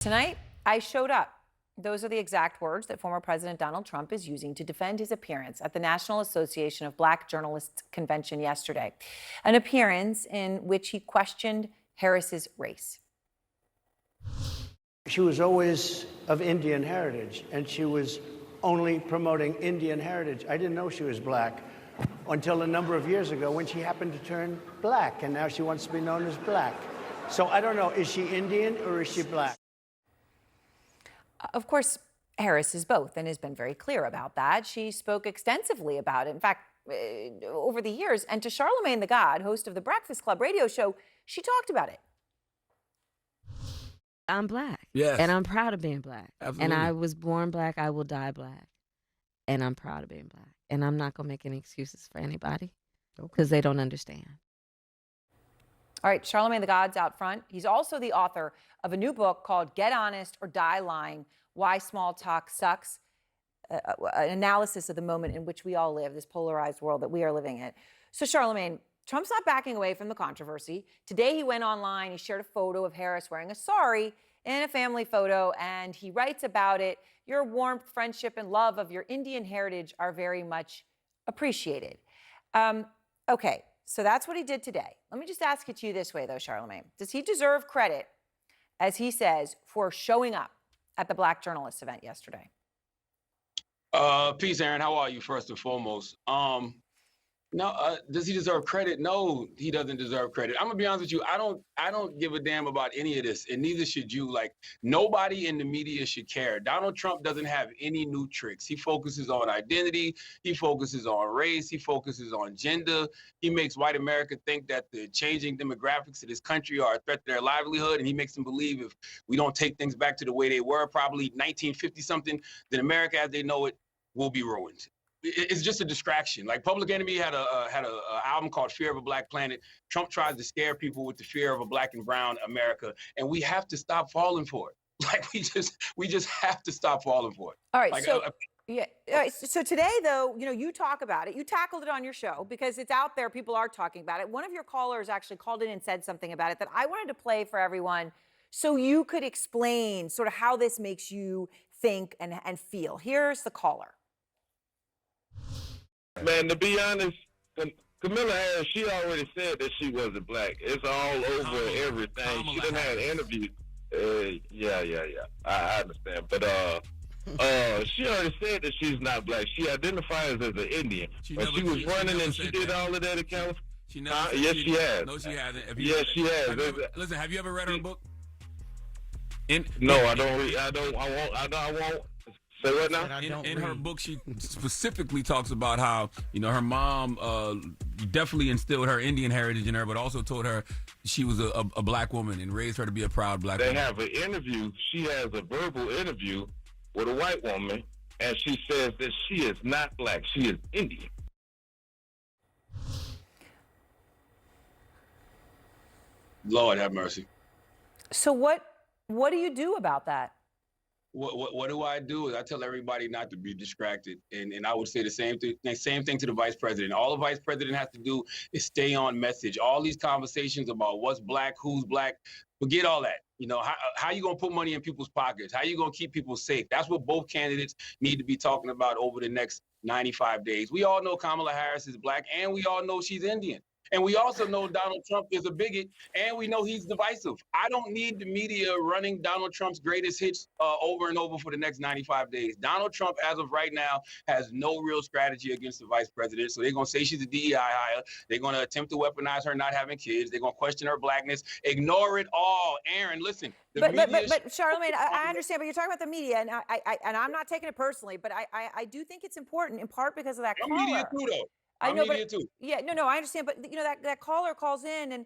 Tonight, I showed up. Those are the exact words that former President Donald Trump is using to defend his appearance at the National Association of Black Journalists convention yesterday, an appearance in which he questioned Harris's race. She was always of Indian heritage, and she was only promoting Indian heritage. I didn't know she was black until a number of years ago when she happened to turn black, and now she wants to be known as black. So I don't know, is she Indian or is she black? Of course, Harris is both and has been very clear about that. She spoke extensively about it, in fact, over the years. And to Charlamagne tha God, host of the Breakfast Club radio show, she talked about it. I'm black. Yes. And I'm proud of being black. Absolutely. And I was born black. I will die black. And I'm proud of being black. And I'm not going to make any excuses for anybody because they don't understand. All right, Charlamagne tha God's out front. He's also the author of a new book called Get Honest or Die Lying, Why Small Talk Sucks, an analysis of the moment in which we all live, this polarized world that we are living in. So Charlamagne, Trump's not backing away from the controversy. Today he went online, he shared a photo of Harris wearing a sari in a family photo, and he writes about it. Your warmth, friendship, and love of your Indian heritage are very much appreciated. Okay. So that's what he did today. Let me just ask it to you this way, though, Charlamagne. Does he deserve credit, as he says, for showing up at the Black Journalists event yesterday? Peace, Aaron. How are you, first and foremost? No, does he deserve credit? No, he doesn't deserve credit. I'm gonna be honest with you. I don't give a damn about any of this, and neither should you. Like, nobody in the media should care. Donald Trump doesn't have any new tricks. He focuses on identity. He focuses on race. He focuses on gender. He makes white America think that the changing demographics of this country are a threat to their livelihood, and he makes them believe if we don't take things back to the way they were, probably 1950 something, then America as they know it will be ruined. It's just a distraction. Like Public Enemy had a album called Fear of a Black Planet. Trump tries to scare people with the fear of a black and brown America, and we have to stop falling for it. Like we just have to stop falling for it. All right. Like, So yeah. All right, so today, though, you talk about it. You tackled it on your show because it's out there. People are talking about it. One of your callers actually called in and said something about it that I wanted to play for everyone, so you could explain sort of how this makes you think and feel. Here's the caller. Man, to be honest, Kamala Harris, she already said that she wasn't black. It's all over everything. She done had interviews. Yeah. I understand. But she already said that she's not black. She identifies as an Indian. But she was running and she did all of that in California. Yes, she has. No, she hasn't. Yes, she has. Listen, have you ever read her book? No, I don't. I won't. Say what now? In her book, she specifically talks about how, her mom definitely instilled her Indian heritage in her, but also told her she was a black woman and raised her to be a proud black woman. They have an interview. She has a verbal interview with a white woman, and she says that she is not black. She is Indian. Lord have mercy. So what do you do about that? What do? I tell everybody not to be distracted, and I would say the same thing to the vice president. All the vice president has to do is stay on message. All these conversations about what's black, who's black, forget all that. How you gonna put money in people's pockets? How you gonna keep people safe? That's what both candidates need to be talking about over the next 95 days. We all know Kamala Harris is black, and we all know she's Indian. And we also know Donald Trump is a bigot, and we know he's divisive. I don't need the media running Donald Trump's greatest hits over and over for the next 95 days. Donald Trump, as of right now, has no real strategy against the vice president. So they're going to say she's a DEI hire. They're going to attempt to weaponize her not having kids. They're going to question her blackness. Ignore it all. Aaron, listen. But Charlamagne, I understand, but you're talking about the media, and I'm not taking it personally, but I do think it's important, in part because of that caller. Media too, though. I know, but too. Yeah, no, I understand, but that caller calls in, and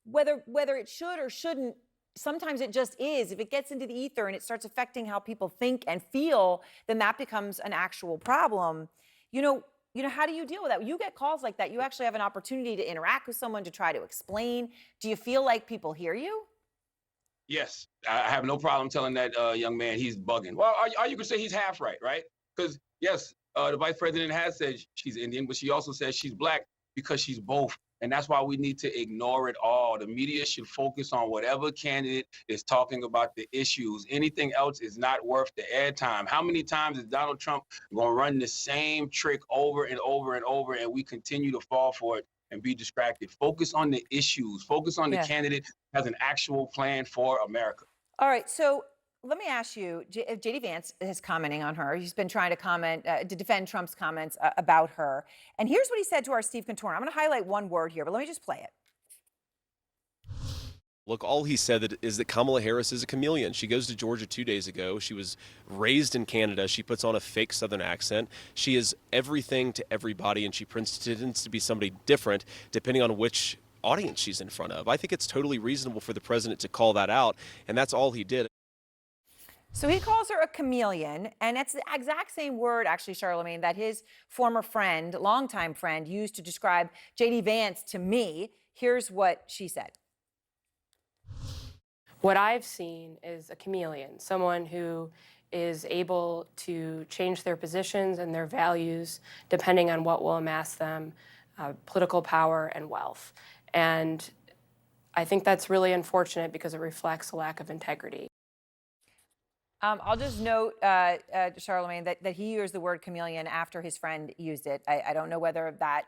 whether it should or shouldn't, sometimes it just is. If it gets into the ether and it starts affecting how people think and feel, then that becomes an actual problem. How do you deal with that? You get calls like that. You actually have an opportunity to interact with someone to try to explain. Do you feel like people hear you? Yes, I have no problem telling that young man he's bugging. Well, or you could say he's half right? Because yes. The vice president has said she's Indian, but she also says she's black because she's both. And that's why we need to ignore it all. The media should focus on whatever candidate is talking about the issues. Anything else is not worth the airtime. How many times is Donald Trump going to run the same trick over and over and over, and we continue to fall for it and be distracted? Focus on the issues. Focus on the candidate that has an actual plan for America. All right, so let me ask you, J.D. Vance is commenting on her. He's been trying to to defend Trump's comments about her. And here's what he said to our Steve Contorno. I'm going to highlight one word here, but let me just play it. Look, all he said is that Kamala Harris is a chameleon. She goes to Georgia 2 days ago. She was raised in Canada. She puts on a fake Southern accent. She is everything to everybody, and she pretends to be somebody different depending on which audience she's in front of. I think it's totally reasonable for the president to call that out, and that's all he did. So he calls her a chameleon, and it's the exact same word, actually, Charlemagne, that his former friend, longtime friend, used to describe J.D. Vance to me. Here's what she said. What I've seen is a chameleon, someone who is able to change their positions and their values depending on what will amass them political power and wealth. And I think that's really unfortunate because it reflects a lack of integrity. I'll just note, Charlemagne, that he used the word chameleon after his friend used it. I don't know whether that,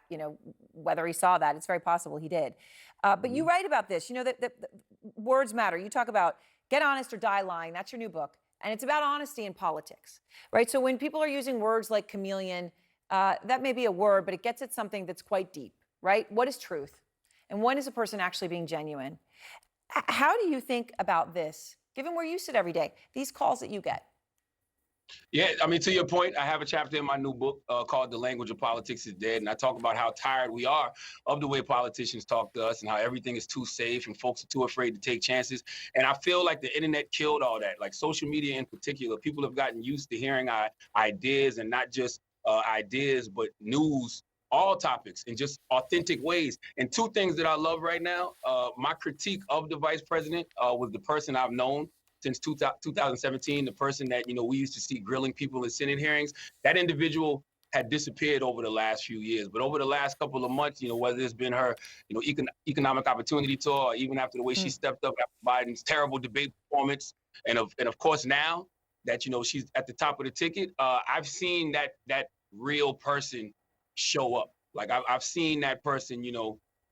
whether he saw that. It's very possible he did. But you write about this. That words matter. You talk about Get Honest or Die Lying. That's your new book. And it's about honesty in politics, right? So when people are using words like chameleon, that may be a word, but it gets at something that's quite deep, right? What is truth? And when is a person actually being genuine? How do you think about this? Given where you sit every day, these calls that you get. Yeah, I mean, to your point, I have a chapter in my new book called The Language of Politics is Dead. And I talk about how tired we are of the way politicians talk to us and how everything is too safe and folks are too afraid to take chances. And I feel like the internet killed all that, like social media in particular. People have gotten used to hearing ideas, and not just ideas, but news, all topics in just authentic ways. And two things that I love right now, my critique of the vice president was the person I've known since 2017, the person that, we used to see grilling people in Senate hearings. That individual had disappeared over the last few years. But over the last couple of months, whether it's been her, economic opportunity tour, or even after the way she stepped up after Biden's terrible debate performance, and of course now that, she's at the top of the ticket, I've seen that real person show up. Like I've seen that person,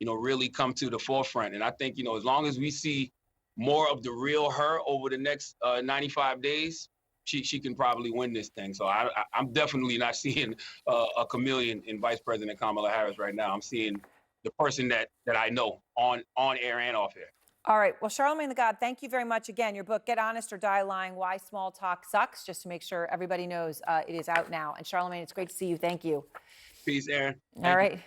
really come to the forefront. And I think, as long as we see more of the real her over the next 95 days, she can probably win this thing. So I'm definitely not seeing a chameleon in Vice President Kamala Harris right now. I'm seeing the person that I know on air and off air. All right. Well, Charlemagne the God, thank you very much. Again, your book, Get Honest or Die Lying, Why Small Talk Sucks, just to make sure everybody knows it is out now. And Charlemagne, it's great to see you. Thank you. Peace, Aaron. All right.